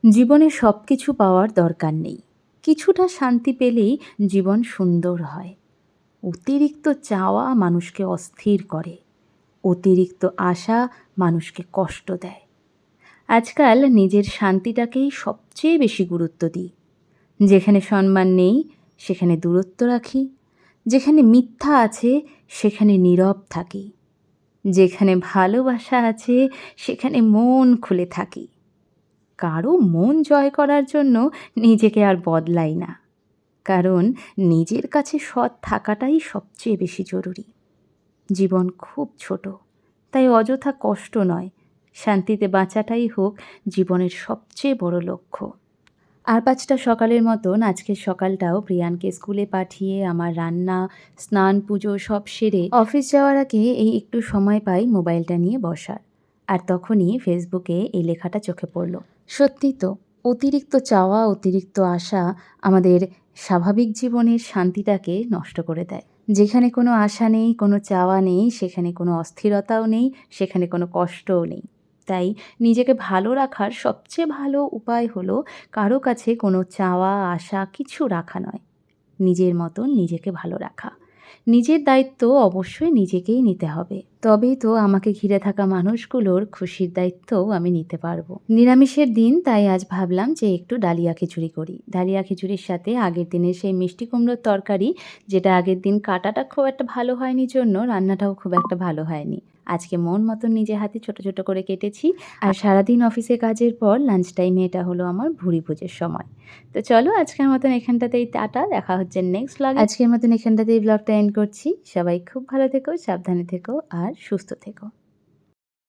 জীবনে সব কিছু পাওয়ার দরকার নেই। কিছুটা শান্তি পেলেই জীবন সুন্দর হয়। অতিরিক্ত চাওয়া মানুষকে অস্থির করে। অতিরিক্ত আশা মানুষকে কষ্ট দেয়। আজকাল নিজের শান্তিটাকেই সবচেয়ে বেশি গুরুত্ব দিই। যেখানে সম্মান নেই সেখানে দূরত্ব রাখি। যেখানে মিথ্যা আছে সেখানে নীরব থাকি। যেখানে ভালোবাসা আছে সেখানে মন খুলে থাকি। কারো মন জয় করার জন্য নিজেকে আর বদলাই না। কারণ নিজের কাছে সৎ থাকাটাই সবচেয়ে বেশি জরুরি। জীবন খুব ছোট, তাই অযথা কষ্ট নয়, শান্তিতে বাঁচাটাই হোক জীবনের সবচেয়ে বড় লক্ষ্য। আর ৫টা সকালের মতন আজকের সকালটাও প্রিয়ানকে স্কুলে পাঠিয়ে আমার রান্না, স্নান, পুজো সব সেরে অফিস যাওয়ার আগে এই একটু সময় পাই মোবাইলটা নিয়ে বসার। আর তখনই ফেসবুকে এই লেখাটা চোখে পড়ল। সত্যি তো, অতিরিক্ত চাওয়া, অতিরিক্ত আশা আমাদের স্বাভাবিক জীবনের শান্তিটাকে নষ্ট করে দেয়। যেখানে কোনো আশা নেই, কোনো চাওয়া নেই, সেখানে কোনো অস্থিরতাও নেই, সেখানে কোনো কষ্টও নেই। তাই নিজেকে ভালো রাখার সবচেয়ে ভালো উপায় হলো কারো কাছে কোনো চাওয়া, আশা কিছু রাখা নয়। নিজের মতন নিজেকে ভালো রাখা। নিজের দায়িত্ব অবশ্যই নিজেকেই নিতে হবে। তবেই তো আমাকে ঘিরে থাকা মানুষগুলোর খুশির দায়িত্বও আমি নিতে পারবো। নিরামিষের দিন, তাই আজ ভাবলাম যে একটু ডালিয়া খিচুড়ি করি। ডালিয়া খিচুড়ির সাথে আগের দিনের সেই মিষ্টি কুমড়োর তরকারি, যেটা আগের দিন কাটাটা খুব একটা ভালো হয়নি জন্য রান্নাটাও খুব একটা ভালো হয়নি। আজকে মন মতন নিজে হাতে ছোট, ছোট করে কেটেছি। আর সারাদিন অফিসে কাজের পর লাঞ্চ টাইমে এটা হলো আমার ভুঁড়ি ভোজের সময়। তো চলো আজকের মতন এখানটাতেই টাটা, দেখা হচ্ছে নেক্সট ব্লগে। আজকের মতন এখানটাতেই ব্লগটা এন্ড করছি। সবাই খুব ভালো থেকো, সাবধানে থেকো আর সুস্থ থেকো।